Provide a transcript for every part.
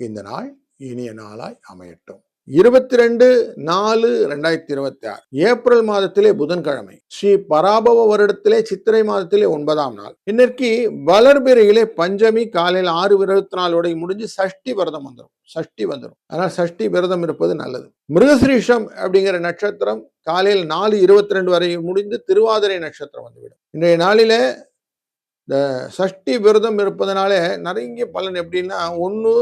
இந்த நாள் இனிய நாளாய் அமையட்டும். 22/4/2026 ஏப்ரல் மாதத்திலே புதன்கிழமை, ஸ்ரீ பராபவ வருடத்திலே சித்திரை மாதத்திலே 9ஆம் நாள். இன்னைக்கு வளர்பிறையிலே பஞ்சமி காலையில் 6:24 முடிஞ்சு சஷ்டி விரதம் வந்துடும். சஷ்டி வந்துடும். அதனால சஷ்டி விரதம் இருப்பது நல்லது. மிருகசிரீஷம் அப்படிங்கிற நட்சத்திரம் காலையில் 4:22 வரை முடிந்து திருவாதிரை நட்சத்திரம் வந்துவிடும். இன்றைய நாளிலே இந்த சஷ்டி விரதம் இருப்பதனாலே நிறைய பலன். எப்படின்னா, ஒன்று,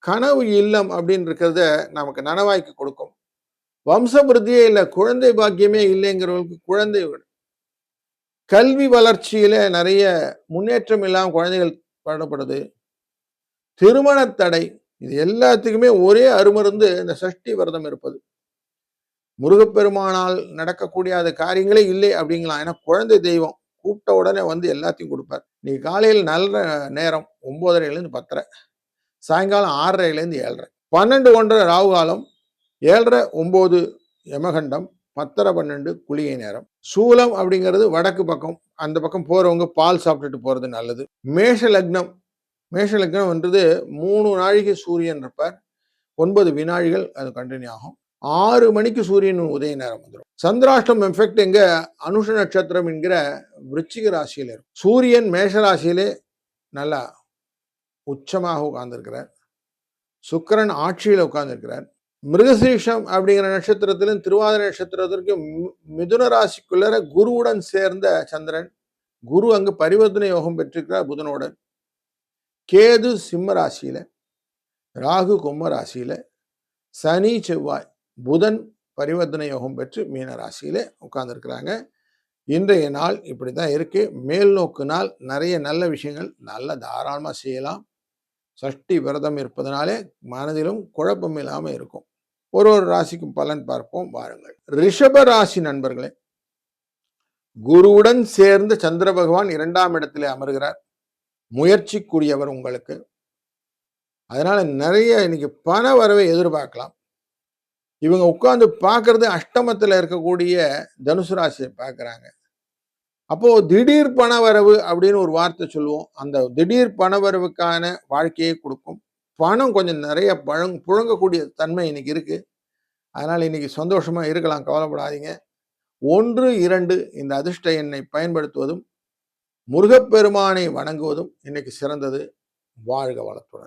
கனவு இல்லம் அப்படின்னு இருக்கிறத நமக்கு நனவாக்கி கொடுக்கும். வம்ச விருத்தியே இல்லை, குழந்தை பாக்கியமே இல்லைங்கிறவங்களுக்கு குழந்தை, கல்வி வளர்ச்சியில நிறைய முன்னேற்றம் இல்லாமல் குழந்தைகள் படப்படுது, திருமண தடை, இது எல்லாத்துக்குமே ஒரே அருமருந்து இந்த சஷ்டி விரதம் இருப்பது. முருகப்பெருமானால் நடக்கக்கூடிய அது காரியங்களே இல்லை அப்படிங்கலாம். ஏன்னா குழந்தை தெய்வம் கூப்பிட்ட உடனே வந்து எல்லாத்தையும் கொடுப்பார். நீ காலையில் நல்ல நேரம் 9:30 10:30, சாயங்காலம் 6:30 7:30, 12 1:30 ராகு காலம், 7:30 9 யமகண்டம், 10:30 12 குளிகை நேரம். சூலம் அப்படிங்கிறது வடக்கு பக்கம். அந்த பக்கம் போறவங்க பால் சாப்பிட்டுட்டு போறது நல்லது. மேஷ லக்னம். மேஷ லக்னம் என்றது 3 நாழிகை சூரியன் இருப்பார், 9 வினாழிகள் அது கண்டினியூ ஆகும். 6 மணிக்கு சூரியன் உதய நேரம் வந்துடும். சந்திராஷ்டம் எஃபெக்ட் எங்க அனுஷ நட்சத்திரம் என்கிற விருச்சிக ராசியில் இருக்கும். சூரியன் மேஷ ராசியிலே நல்லா உச்சமாக உட்கார்ந்துருக்கிறார். சுக்கிரன் ஆட்சியில் உட்கார்ந்துருக்கிறார். மிருகசீஷம் அப்படிங்கிற நட்சத்திரத்திலும் திருவாதிரை நட்சத்திரத்திற்கு மிதுன ராசிக்குள்ள குருவுடன் சேர்ந்த சந்திரன், குரு அங்கு பரிவர்த்தனை யோகம் பெற்றிருக்கிறார் புதனுடன். கேது சிம்ம ராசியில, ராகு கும்ப ராசியில, சனி செவ்வாய் புதன் பரிவர்த்தனை யோகம் பெற்று மீன ராசியில உட்கார்ந்துருக்கிறாங்க. இன்றைய நாள் இப்படிதான் இருக்கு. மேல் நோக்கு நாள். நிறைய நல்ல விஷயங்கள் நல்ல தாராளமா செய்யலாம். சஷ்டி விரதம் இருப்பதனாலே மனதிலும் குழப்பம் இல்லாமல் இருக்கும். ஒரு ராசிக்கும் பலன் பார்ப்போம் வாருங்கள். ரிஷப ராசி நண்பர்களே, குருவுடன் சேர்ந்து சந்திர பகவான் 2ஆம் இடத்திலே அமர்கிறார். முயற்சிக்குரியவர் உங்களுக்கு. அதனால நிறைய இன்னைக்கு பண வரவை எதிர்பார்க்கலாம். இவங்க உட்கார்ந்து பார்க்கறது அஷ்டமத்தில் இருக்கக்கூடிய தனுசு ராசியை பார்க்குறாங்க. அப்போ திடீர் பணவரவு அப்படின்னு ஒரு வார்த்தை சொல்லுவோம். அந்த திடீர் பணவரவுக்கான வாழ்க்கையை கொடுக்கும். பணம் கொஞ்சம் நிறைய புழங்கக்கூடிய தன்மை இன்னைக்கு இருக்கு. அதனால இன்னைக்கு சந்தோஷமா இருக்கலாம், கவலைப்படாதீங்க. 1 2 இந்த அதிர்ஷ்ட எண்ணை பயன்படுத்துவதும் முருகப்பெருமானை வணங்குவதும் இன்னைக்கு சிறந்தது. வாழ்க வளத்துடன்.